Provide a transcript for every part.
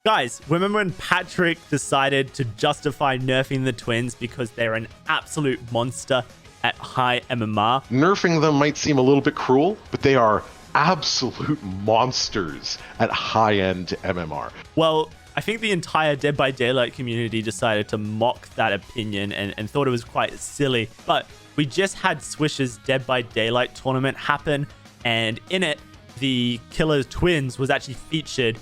Guys, remember when Patrick decided to justify nerfing the twins because they're an absolute monster at high MMR? Nerfing them might seem a little bit cruel, but they are absolute monsters at high-end MMR. Well, I think the entire Dead by Daylight community decided to mock that opinion and thought it was quite silly. But we just had Swish's Dead by Daylight tournament happen, and in it, the Killer Twins was actually featured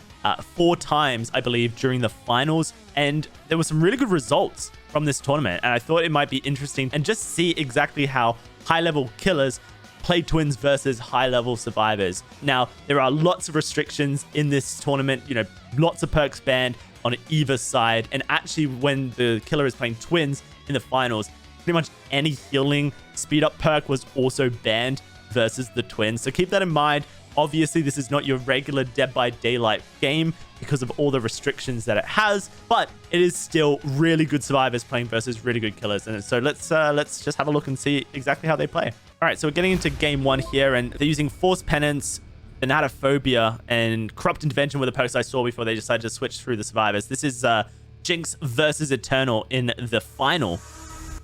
4 times, I believe, during the finals, and there were some really good results from this tournament, and I thought it might be interesting and just see exactly how high-level killers play twins versus high-level survivors. Now, there are lots of restrictions in this tournament, lots of perks banned on either side, and actually when the killer is playing twins in the finals, pretty much any healing speed-up perk was also banned versus the twins, so keep that in mind. Obviously, this is not your regular Dead by Daylight game because of all the restrictions that it has, but it is still really good survivors playing versus really good killers. And so let's just have a look and see exactly how they play. All right, so we're getting into game 1 here, and they're using Force Penance, Thanatophobia, and Corrupt Intervention were the perks I saw before they decided to switch through the survivors. This is Jinx versus Eternal in the final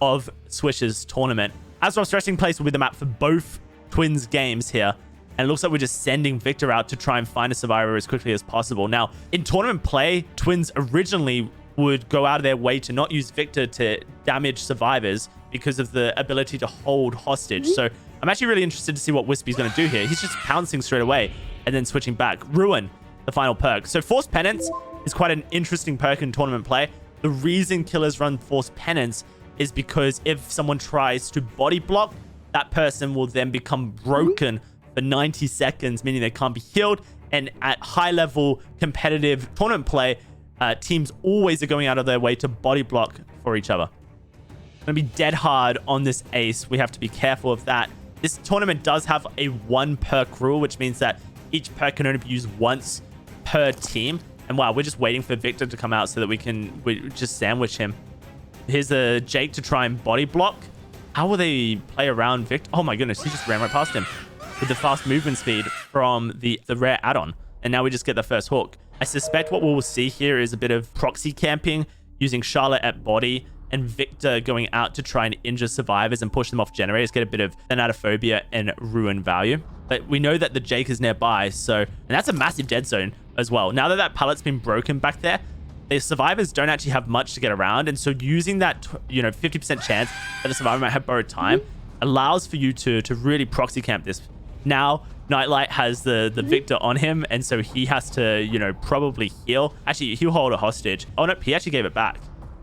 of Swish's tournament. Azrov's resting place will be the map for both twins games here. And it looks like we're just sending Victor out to try and find a survivor as quickly as possible. Now, in tournament play, twins originally would go out of their way to not use Victor to damage survivors because of the ability to hold hostage. So I'm actually really interested to see what Wispy's going to do here. He's just pouncing straight away and then switching back. Ruin, the final perk. So Force Penance is quite an interesting perk in tournament play. The reason killers run Force Penance is because if someone tries to body block, that person will then become broken for 90 seconds, meaning they can't be healed. And at high level competitive tournament play, teams always are going out of their way to body block for each other. It's going to be dead hard on this ace. We have to be careful of that. This tournament does have a 1 perk rule, which means that each perk can only be used once per team. And wow, we're just waiting for Victor to come out so that we just sandwich him. Here's a Jake to try and body block. How will they play around Victor? Oh my goodness, he just ran right past him with the fast movement speed from the rare add-on. And now we just get the first hook. I suspect what we'll see here is a bit of proxy camping using Charlotte at body and Victor going out to try and injure survivors and push them off generators, get a bit of Thanatophobia and ruin value. But we know that the Jake is nearby, and that's a massive dead zone as well. Now that that pallet's been broken back there, the survivors don't actually have much to get around, and so using that 50% chance that the survivor might have borrowed time allows for you to really proxy camp this. Now Nightlight has the Victor on him, and so he has to probably heal. Actually, he'll hold a hostage. Oh no, he actually gave it back.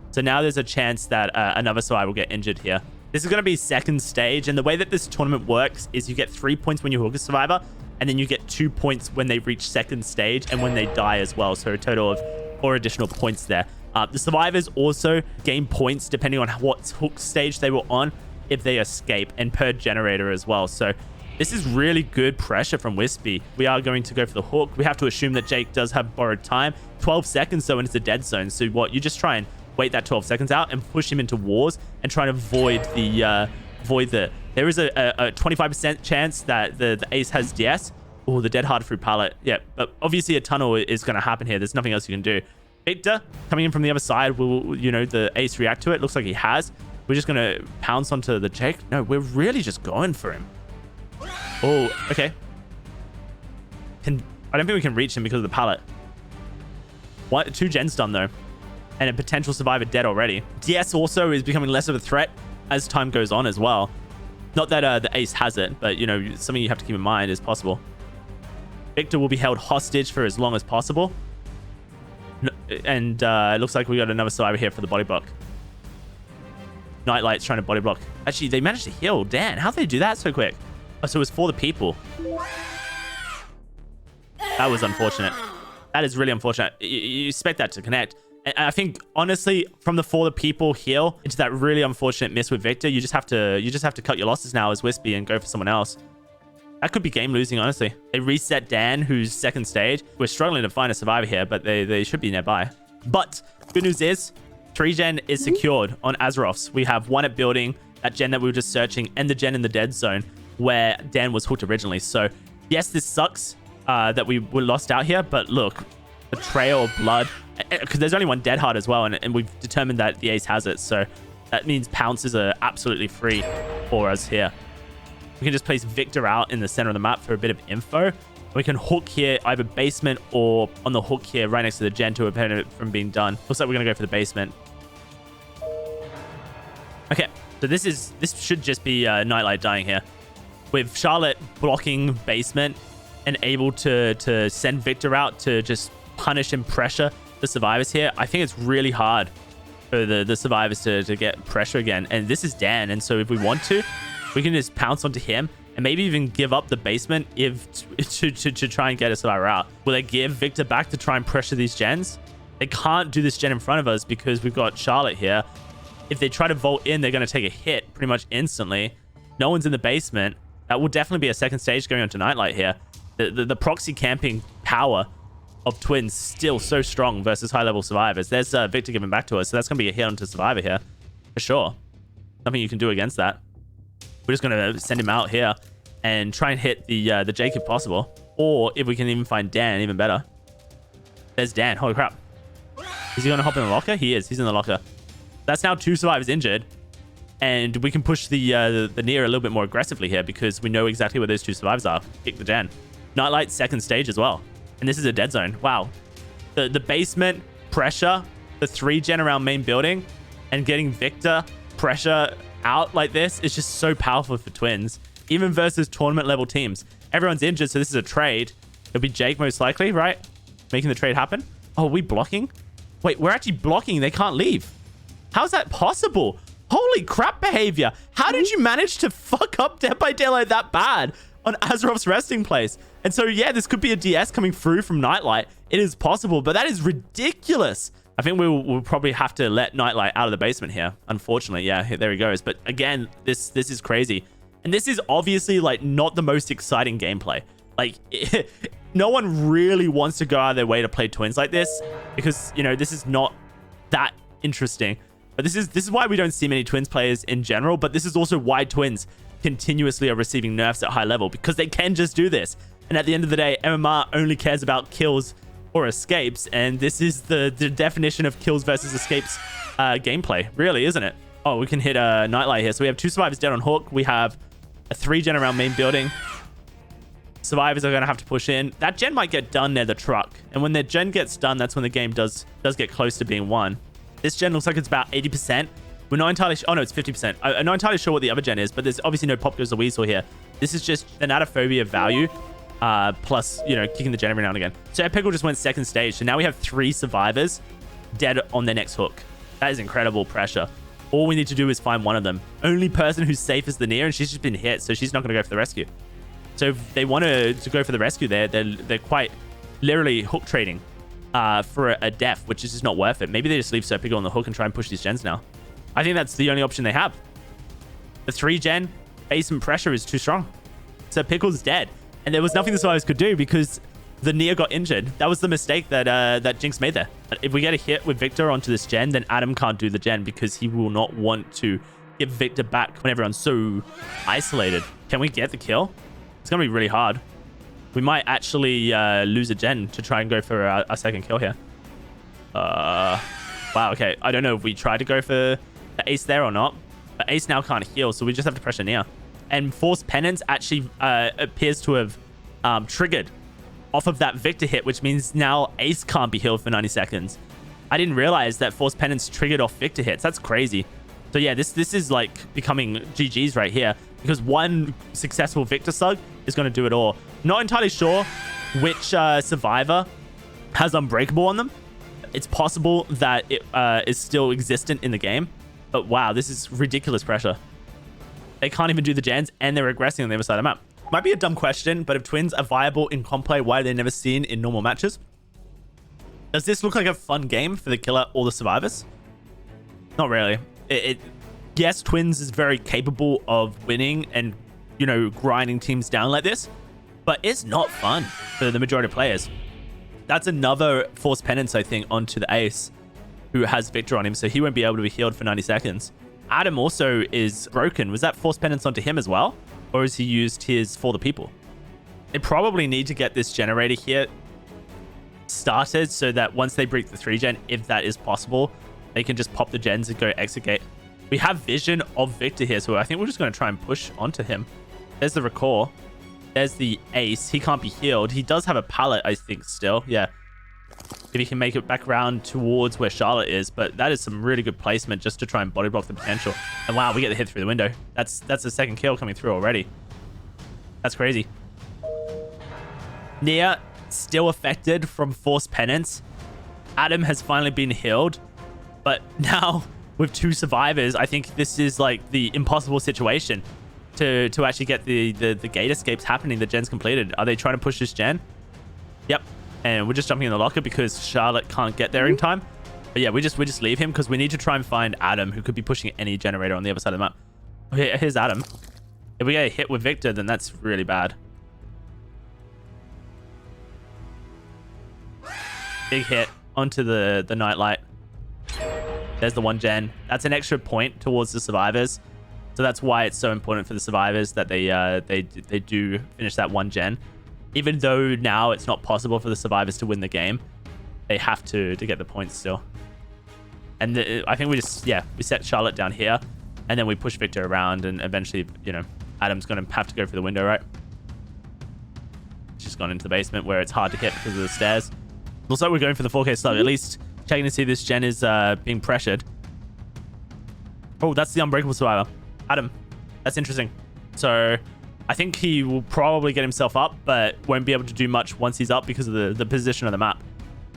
So now there's a chance that another survivor will get injured here. This is going to be second stage, and the way that this tournament works is you get 3 points when you hook a survivor, and then you get 2 points when they reach second stage and when they die as well. So a total of 4 additional points there. The survivors also gain points depending on what hook stage they were on if they escape, and per generator as well. So this is really good pressure from Wispy. We are going to go for the hook. We have to assume that Jake does have borrowed time. 12 seconds though, and it's a dead zone. So what, you just try and wait that 12 seconds out and push him into wars and try to void there is a 25% chance that the ace has DS. Oh, the dead hard through pallet. Yeah, but obviously a tunnel is going to happen here. There's nothing else you can do. Victor coming in from the other side. Will the ace react to it? Looks like he has. We're just going to pounce onto the Jake. No, we're really just going for him. Oh, okay. I don't think we can reach him because of the pallet. 2 gens done though, and a potential survivor dead already. DS also is becoming less of a threat as time goes on as well. Not that the ace has it, but something you have to keep in mind is possible. Victor will be held hostage for as long as possible, and it looks like we got another survivor here for the body block. Nightlight's trying to body block. Actually, they managed to heal. Dan, how'd they do that so quick? Oh, so it was for the people. That was unfortunate. That is really unfortunate. You expect that to connect. And I think, honestly, from the for the people heal into that really unfortunate miss with Victor, you just have to cut your losses now as Wispy and go for someone else. That could be game losing, honestly. They reset Dan, who's second stage. We're struggling to find a survivor here, but they should be nearby. But good news is, 3-gen is secured on Azeroth's. We have 1 at building, that gen that we were just searching, and the gen in the dead zone where Dan was hooked originally. So yes, this sucks that we were lost out here, but look, Betrayal or Blood, because there's only one Dead Heart as well, and we've determined that the ace has it, so that means pounces are absolutely free for us here. We can just place Victor out in the center of the map for a bit of info. We can hook here, either basement or on the hook here right next to the gen to prevent it from being done. Looks like we're going to go for the basement. Okay, so this should just be Nightlight dying here. With Charlotte blocking basement and able to send Victor out to just punish and pressure the survivors here, I think it's really hard for the survivors to get pressure again. And this is Dan, and so if we want to, we can just pounce onto him and maybe even give up the basement to try and get a survivor out. Will they give Victor back to try and pressure these gens? They can't do this gen in front of us because we've got Charlotte here. If they try to vault in, they're going to take a hit pretty much instantly. No one's in the basement. That will definitely be a second stage going on to Nightlight here. The proxy camping power of Twins still so strong versus high-level survivors. There's Victor giving back to us, so that's going to be a hit onto survivor here for sure. Nothing you can do against that. We're just going to send him out here and try and hit the Jake if possible. Or if we can even find Dan, even better. There's Dan. Holy crap. Is he going to hop in the locker? He is. He's in the locker. That's now 2 survivors injured. And we can push the near a little bit more aggressively here because we know exactly where those 2 survivors are. Kick the gen. Nightlight second stage as well. And this is a dead zone. Wow. The basement pressure, the 3 gen around main building, and getting Victor pressure out like this is just so powerful for Twins. Even versus tournament level teams. Everyone's injured, so this is a trade. It'll be Jake most likely, right? Making the trade happen. Oh, are we blocking? Wait, we're actually blocking. They can't leave. How's that possible? Holy crap behavior. How did you manage to fuck up Dead by Daylight that bad on Azeroth's resting place? And so, yeah, this could be a DS coming through from Nightlight. It is possible, but that is ridiculous. I think we'll probably have to let Nightlight out of the basement here. Unfortunately, yeah, there he goes. But again, this is crazy. And this is obviously like not the most exciting gameplay. Like no one really wants to go out of their way to play Twins like this because, you know, this is not that interesting. But this is why we don't see many Twins players in general. But this is also why Twins continuously are receiving nerfs at high level because they can just do this. And at the end of the day, MMR only cares about kills or escapes. And this is the definition of kills versus escapes gameplay, really, isn't it? Oh, we can hit a Nightlight here. So we have 2 survivors dead on hook. We have a 3 gen around main building. Survivors are going to have to push in. That gen might get done near the truck. And when the gen gets done, that's when the game does get close to being won. This gen looks like it's about 80%. We're not entirely sure. Oh, no, it's 50%. I'm not entirely sure what the other gen is, but there's obviously no Pop Goes the Weasel here. This is just an Anatophobia value, plus, you know, kicking the gen every now and again. So Pickle just went second stage. So now we have 3 survivors dead on their next hook. That is incredible pressure. All we need to do is find one of them. Only person who's safe is the Near, and she's just been hit, so she's not going to go for the rescue. So if they want to go for the rescue there, they're quite literally hook trading for a death, which is just not worth it. Maybe they just leave Serpigo on the hook and try and push these gens now. I think that's the only option they have. The 3 gen basement pressure is too strong. So Pickle's dead. And there was nothing the survivors could do because the Near got injured. That was the mistake that Jinx made there. If we get a hit with Victor onto this gen, then Adam can't do the gen because he will not want to give Victor back when everyone's so isolated. Can we get the kill? It's going to be really hard. We might actually lose a gen to try and go for our second kill here. Wow, okay. I don't know if we tried to go for the Ace there or not. But Ace now can't heal, so we just have to pressure Near. And Force Penance actually appears to have triggered off of that Victor hit, which means now Ace can't be healed for 90 seconds. I didn't realize that Force Penance triggered off Victor hits. That's crazy. So yeah, this is like becoming GG's right here because one successful Victor Slug is going to do it all. Not entirely sure which survivor has Unbreakable on them. It's possible that it is still existent in the game. But wow, this is ridiculous pressure. They can't even do the gens and they're regressing on the other side of the map. Might be a dumb question, but if Twins are viable in comp play, why are they never seen in normal matches? Does this look like a fun game for the killer or the survivors? Not really. Yes, Twins is very capable of winning and, you know, grinding teams down like this, but it's not fun for the majority of players. That's another Force Penance, I think, onto the Ace, who has Victor on him, so he won't be able to be healed for 90 seconds. Adam also is broken. Was that Force Penance onto him as well? Or has he used his For the People? They probably need to get this generator here started so that once they break the 3-gen, if that is possible, they can just pop the gens and go exit gate. We have vision of Victor here, so I think we're just going to try and push onto him. There's the recall. There's the ace. He can't be healed. He does have a pallet, I think, still. Yeah. If he can make it back around towards where Charlotte is, but that is some really good placement just to try and body block the potential. And wow, we get the hit through the window. That's the second kill coming through already. That's crazy. Nia still affected from forced penance. Adam has finally been healed, but now with 2 survivors, I think this is like the impossible situation to actually get the gate escapes happening. The gen's completed. Are they trying to push this gen? Yep. And we're just jumping in the locker because Charlotte can't get there in time. But yeah, we just leave him because we need to try and find Adam, who could be pushing any generator on the other side of the map. Okay, here's Adam. If we get hit with Victor, then that's really bad. Big hit onto the nightlight. There's the 1 gen. That's an extra point towards the survivors. So that's why it's so important for the survivors that they do finish that 1 gen. Even though now it's not possible for the survivors to win the game, they have to get the points still. And I think we set Charlotte down here, and then we push Victor around, and eventually, you know, Adam's going to have to go for the window, right? She's gone into the basement where it's hard to hit because of the stairs. Looks like we're going for the 4K slug. At least checking to see this gen is being pressured. Oh, that's the unbreakable survivor. Adam. That's interesting. So I think he will probably get himself up, but won't be able to do much once he's up because of the position of the map.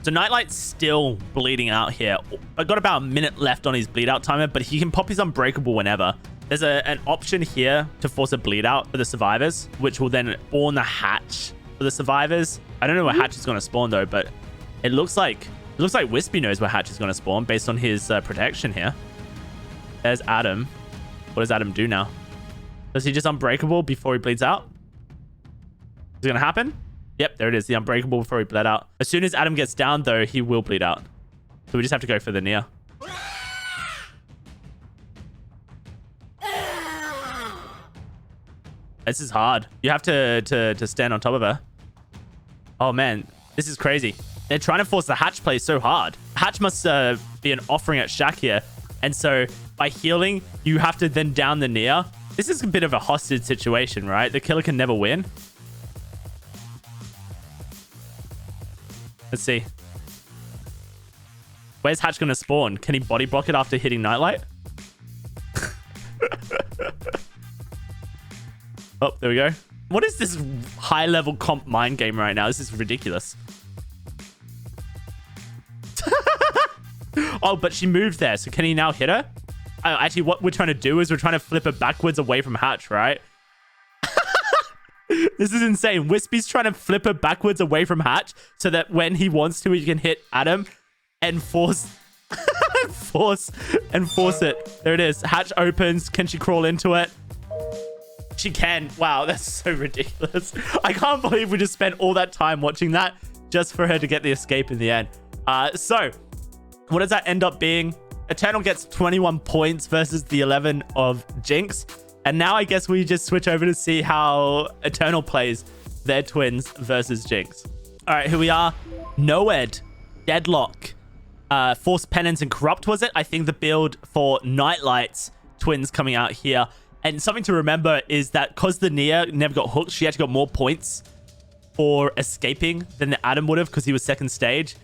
So Nightlight's still bleeding out here. I've got about a minute left on his bleed out timer, but he can pop his unbreakable whenever. There's an option here to force a bleed out for the survivors, which will then spawn the hatch for the survivors. I don't know where hatch is going to spawn though, but it looks like Wispy knows where hatch is going to spawn based on his protection here. There's Adam. What does Adam do now? Does he just unbreakable before he bleeds out? Is it going to happen? Yep, there it is. The unbreakable before he bled out. As soon as Adam gets down, though, he will bleed out. So we just have to go for the Nia. This is hard. You have to stand on top of her. Oh, man. This is crazy. They're trying to force the hatch play so hard. Hatch must be an offering at Shaq here. And so by healing, you have to then down the Nia. This is a bit of a hostage situation, right? The killer can never win. Let's see. Where's Hatch going to spawn? Can he body block it after hitting Nightlight? Oh, there we go. What is this high-level comp mind game right now? This is ridiculous. Oh, but she moved there. So can he now hit her? Actually, what we're trying to do is we're trying to flip her backwards away from Hatch, right? This is insane. Wispy's trying to flip her backwards away from Hatch so that when he wants to, he can hit Adam and force it. There it is. Hatch opens. Can she crawl into it? She can. Wow, that's so ridiculous. I can't believe we just spent all that time watching that just for her to get the escape in the end. So what does that end up being? Eternal gets 21 points versus the 11 of Jinx. And now I guess we just switch over to see how Eternal plays their twins versus Jinx. All right, here we are. Noed, Deadlock, Force Penance, and Corrupt, was it? I think the build for Nightlight's twins coming out here. And something to remember is that because the Nia never got hooked, she actually got more points for escaping than the Adam would have because he was second stage.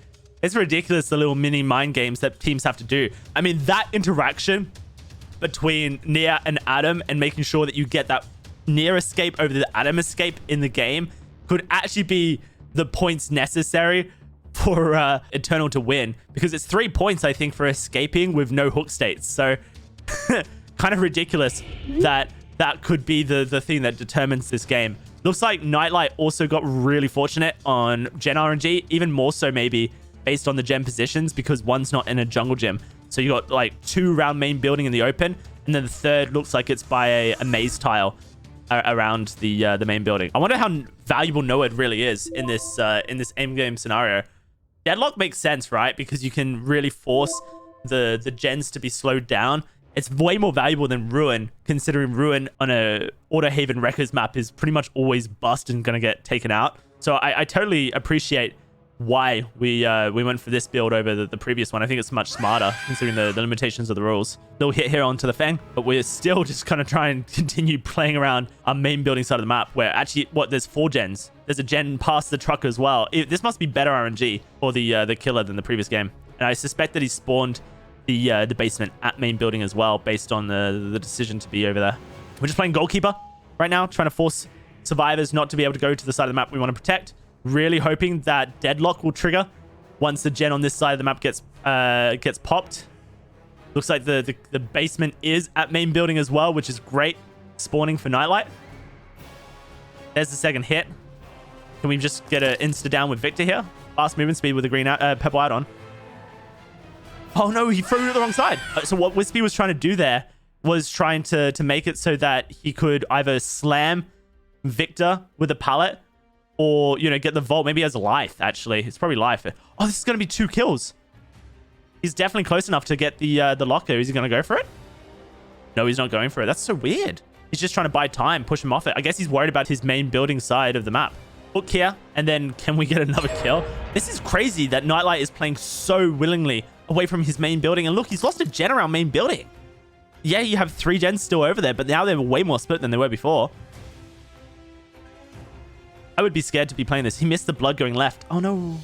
It's ridiculous, the little mini mind games that teams have to do. I mean, that interaction between Nia and Adam and making sure that you get that Nia escape over the Adam escape in the game could actually be the points necessary for Eternal to win, because it's 3 points, I think, for escaping with no hook states. So kind of ridiculous that that could be the thing that determines this game. Looks like Nightlight also got really fortunate on Gen RNG, even more so maybe based on the gem positions, because one's not in a jungle gym. So you got like 2 around main building in the open, and then the third looks like it's by a maze tile around the main building. I wonder how valuable Noed really is in this aim game scenario. Deadlock makes sense, right? Because you can really force the gens to be slowed down. It's way more valuable than Ruin, considering Ruin on a Autohaven Wreckers map is pretty much always bust and gonna get taken out. So I totally appreciate why we went for this build over the previous one. I think it's much smarter considering the limitations of the rules. Little hit here onto the Fang, but we're still just gonna try and continue playing around our main building side of the map where actually, there's 4 gens. There's a gen past the truck as well. This must be better RNG for the killer than the previous game. And I suspect that he spawned the basement at main building as well based on the decision to be over there. We're just playing goalkeeper right now, trying to force survivors not to be able to go to the side of the map we want to protect. Really hoping that deadlock will trigger once the gen on this side of the map gets popped. Looks like the basement is at main building as well, which is great. Spawning for Nightlight. There's the second hit. Can we just get an insta down with Victor here? Fast movement speed with the green purple out on. Oh no, he threw it at the wrong side. So what Wispy was trying to do there was trying to make it so that he could either slam Victor with a pallet or, you know, get the vault. Maybe he has life, actually. It's probably life. Oh, this is going to be 2 kills. He's definitely close enough to get the locker. Is he going to go for it? No, he's not going for it. That's so weird. He's just trying to buy time, push him off it. I guess he's worried about his main building side of the map. Hook here, and then can we get another kill? This is crazy that Nightlight is playing so willingly away from his main building. And look, he's lost a gen around main building. Yeah, you have 3 gens still over there, but now they're way more split than they were before. I would be scared to be playing this. He missed the blood going left. Oh, no.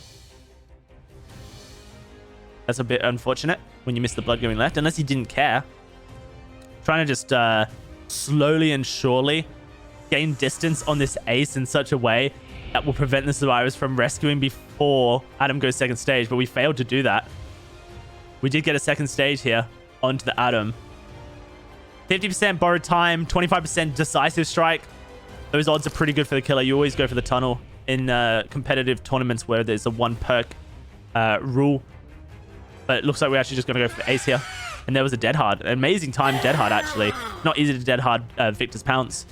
That's a bit unfortunate when you miss the blood going left, unless he didn't care. Trying to just slowly and surely gain distance on this ace in such a way that will prevent the survivors from rescuing before Adam goes second stage, but we failed to do that. We did get a second stage here onto the Adam. 50% borrowed time, 25% decisive strike. Those odds are pretty good for the killer. You always go for the tunnel in competitive tournaments where there's a 1 perk rule. But it looks like we're actually just going to go for the ace here. And there was a dead hard. Amazing time dead hard, actually. Not easy to dead hard Victor's pounce.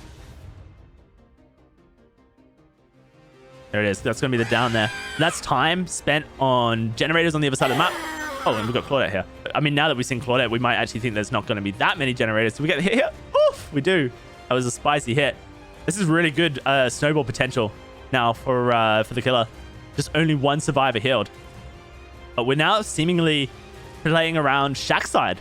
There it is. That's going to be the down there. And that's time spent on generators on the other side of the map. Oh, and we've got Claudette here. I mean, now that we've seen Claudette, we might actually think there's not going to be that many generators. Do we get the hit here? Oof, we do. That was a spicy hit. This is really good snowball potential now for the killer. Just only 1 survivor healed. But we're now seemingly playing around Shack side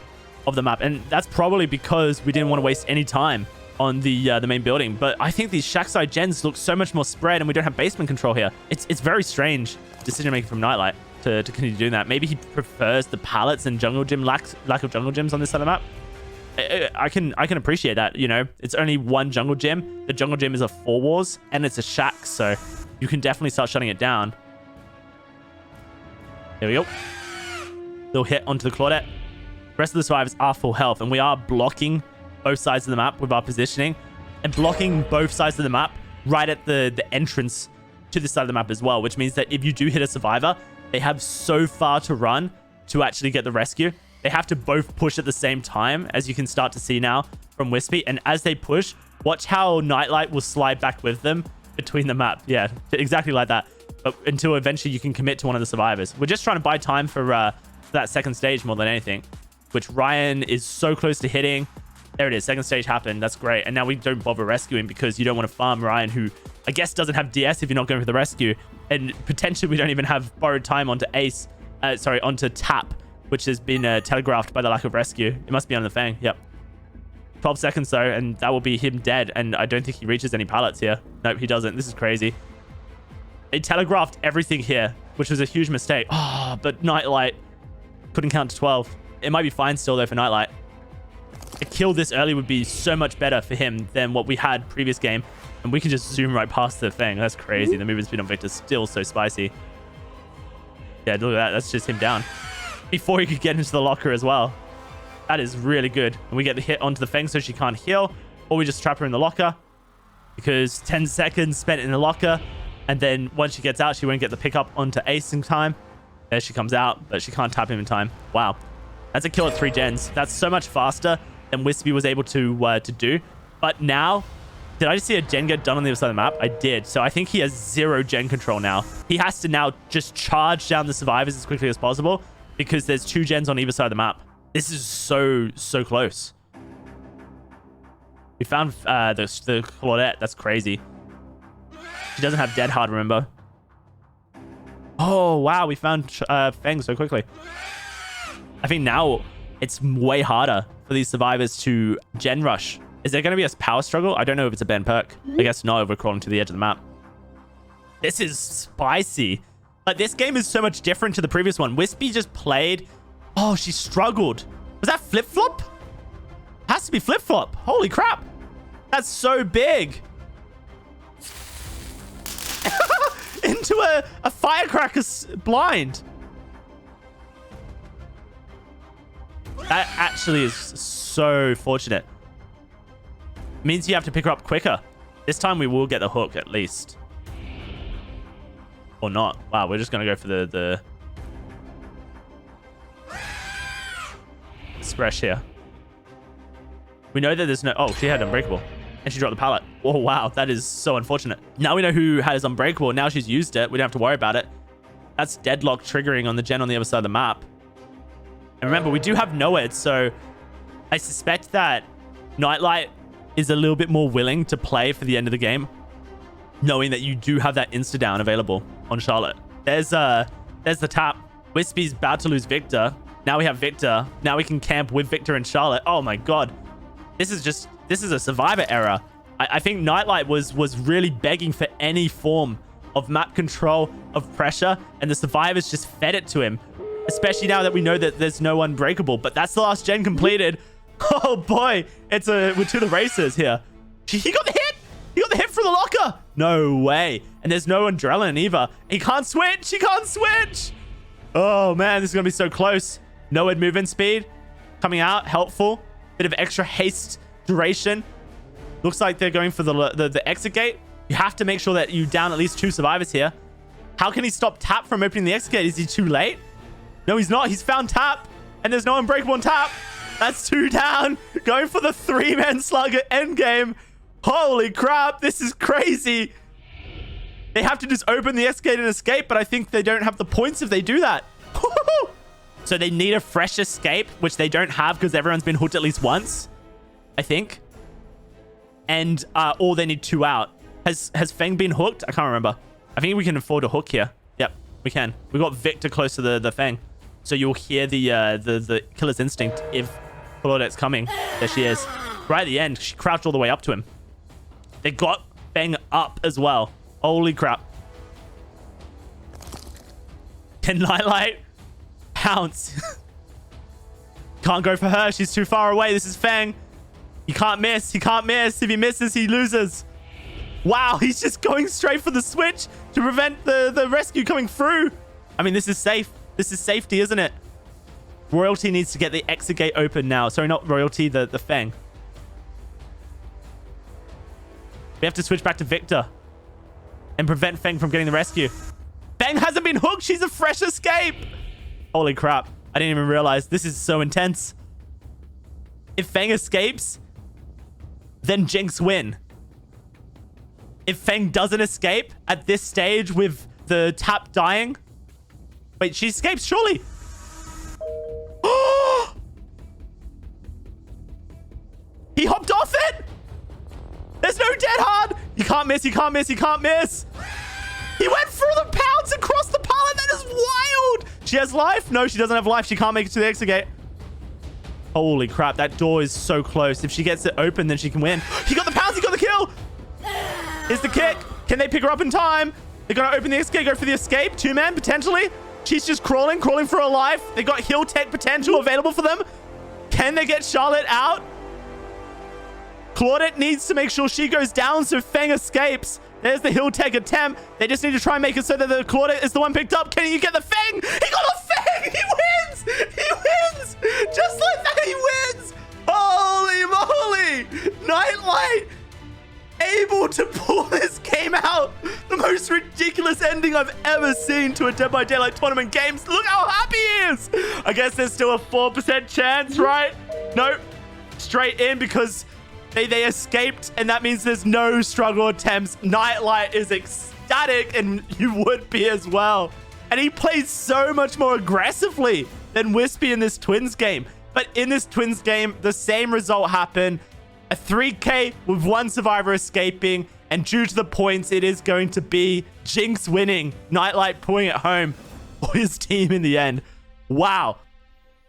of the map. And that's probably because we didn't want to waste any time on the main building. But I think these Shack side gens look so much more spread and we don't have basement control here. It's very strange decision making from Nightlight to continue doing that. Maybe he prefers the pallets and jungle gym lack of jungle gyms on this side of the map. I can appreciate that, you know. It's only 1 jungle gym. The jungle gym is a 4 wars and it's a shack, so you can definitely start shutting it down. There we go. Little hit onto the Claudette. Rest of the survivors are full health, and we are blocking both sides of the map with our positioning and blocking both sides of the map right at the entrance to this side of the map as well, which means that if you do hit a survivor, they have so far to run to actually get the rescue. They have to both push at the same time, as you can start to see now from Wispy. And as they push, watch how Nightlight will slide back with them between the map. Yeah, exactly like that. But until eventually you can commit to one of the survivors. We're just trying to buy time for that second stage more than anything, which Ryan is so close to hitting. There it is. Second stage happened. That's great. And now we don't bother rescuing because you don't want to farm Ryan, who I guess doesn't have DS if you're not going for the rescue. And potentially we don't even have borrowed time onto ace. Onto tap, which has been telegraphed by the lack of rescue. It must be on the Fang. Yep. 12 seconds though, and that will be him dead. And I don't think he reaches any pallets here. Nope, he doesn't. This is crazy. They telegraphed everything here, which was a huge mistake. Oh, but Nightlight couldn't count to 12. It might be fine still though for Nightlight. A kill this early would be so much better for him than what we had previous game. And we can just zoom right past the Fang. That's crazy. The movement speed on Victor's still so spicy. Yeah, look at that. That's just him down. Before he could get into the locker as well. That is really good. And we get the hit onto the Fang so she can't heal. Or we just trap her in the locker. Because 10 seconds spent in the locker. And then once she gets out, she won't get the pickup onto Ace in time. There she comes out, but she can't tap him in time. Wow. That's a kill at 3 gens. That's so much faster than Wispy was able to do. But now, did I just see a gen get done on the other side of the map? I did. So I think he has 0 gen control now. He has to now just charge down the survivors as quickly as possible because there's 2 gens on either side of the map. This is so close. We found the Claudette. That's crazy. She doesn't have dead hard, remember? Oh, wow. We found Feng so quickly. I think now it's way harder for these survivors to gen rush. Is there going to be a power struggle? I don't know if it's a ban perk. I guess not if we're crawling to the edge of the map. This is spicy. Like, this game is so much different to the previous one. Wispy just played. Oh, she struggled. Was that flip-flop? Has to be flip-flop. Holy crap. That's so big. Into a firecracker blind. That actually is so fortunate. Means you have to pick her up quicker. This time we will get the hook at least. Or not. Wow, we're just going to go for the splash here. We know that there's no... Oh, she had Unbreakable. And she dropped the pallet. Oh, wow. That is so unfortunate. Now we know who has Unbreakable. Now she's used it. We don't have to worry about it. That's deadlock triggering on the gen on the other side of the map. And remember, we do have Noed, so I suspect that Nightlight is a little bit more willing to play for the end of the game, knowing that you do have that insta-down available on Charlotte. There's the tap. Wispy's about to lose Victor. Now we have Victor. Now we can camp with Victor and Charlotte. Oh my god. This is a survivor error. I think Nightlight was really begging for any form of map control, of pressure, and the survivors just fed it to him. Especially now that we know that there's no Unbreakable. But that's the last gen completed. Oh boy, we're to the races here. He got the hit. He got the hit from the locker. No way. And there's no adrenaline either. He can't switch. He can't switch. Oh man, this is gonna be so close. No movement speed coming out, helpful. Bit of extra haste duration. Looks like they're going for the exit gate. You have to make sure that you down at least 2 survivors here. How can he stop Tap from opening the exit gate? Is he too late? No, he's not. He's found Tap, and there's no Unbreakable on Tap. That's 2 down. Going for the 3-man slug at endgame. Holy crap. This is crazy. They have to just open the exit gate and escape, but I think they don't have the points if they do that. So they need a fresh escape, which they don't have because everyone's been hooked at least once, I think. And or they need 2 out. Has Feng been hooked? I can't remember. I think we can afford a hook here. Yep, we can. We got Victor close to the Feng. So you'll hear the killer's instinct if Claudette's coming. There she is. Right at the end, she crouched all the way up to him. They got Feng up as well. Holy crap. Can Nightlight pounce? Can't go for her. She's too far away. This is Feng. He can't miss. He can't miss. If he misses, he loses. Wow, he's just going straight for the switch to prevent the rescue coming through. I mean, this is safe. This is safety, isn't it? Royalty needs to get the exit gate open now. Sorry, not Royalty, the Feng. We have to switch back to Victor and prevent Feng from getting the rescue. Feng hasn't been hooked. She's a fresh escape. Holy crap. I didn't even realize. This is so intense. If Feng escapes, then Jinx win. If Feng doesn't escape at this stage with the Tap dying... Wait, she escapes, surely. He hopped off it. There's no dead hard. He can't miss. He can't miss. He can't miss. He went through the pounds across the pallet. That is wild. She has life. No, she doesn't have life. She can't make it to the exit gate. Holy crap. That door is so close. If she gets it open, then she can win. He got the pounds. He got the kill. Here's the kick. Can they pick her up in time? They're going to open the exit gate, go for the escape. 2-man, potentially. She's just crawling for her life. They got heal tech potential available for them. Can they get Charlotte out? Claudette needs to make sure she goes down so Feng escapes. There's the heal tech attempt. They just need to try and make it so that the Claudette is the one picked up. Can you get the Feng? He got a Feng! He wins! He wins! Just like that, he wins! Holy moly! Nightlight able to pull this game out. The most ridiculous ending I've ever seen to a Dead by Daylight tournament games. Look how happy he is. I guess there's still a 4% chance, right? Nope. Straight in because they escaped, and that means there's no struggle attempts. Nightlight is ecstatic, and you would be as well. And he plays so much more aggressively than Wispy in this Twins game. But in this Twins game, the same result happened. A 3K with 1 survivor escaping. And due to the points, it is going to be Jinx winning, Nightlight pulling it home for his team in the end. Wow.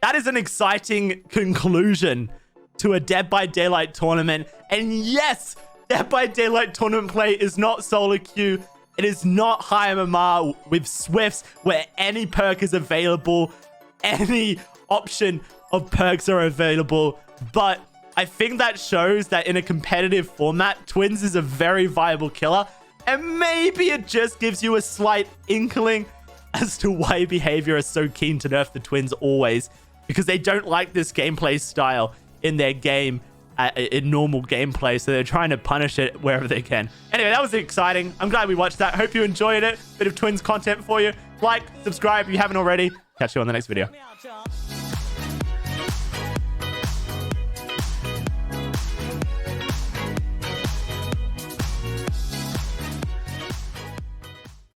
That is an exciting conclusion to a Dead by Daylight tournament. And yes, Dead by Daylight tournament play is not solo queue. It is not high MMR with Swifts where any perk is available. Any option of perks are available. But I think that shows that in a competitive format, Twins is a very viable killer. And maybe it just gives you a slight inkling as to why Behavior is so keen to nerf the Twins always. Because they don't like this gameplay style in their game, in normal gameplay. So they're trying to punish it wherever they can. Anyway, that was exciting. I'm glad we watched that. Hope you enjoyed it. Bit of Twins content for you. Like, subscribe if you haven't already. Catch you on the next video.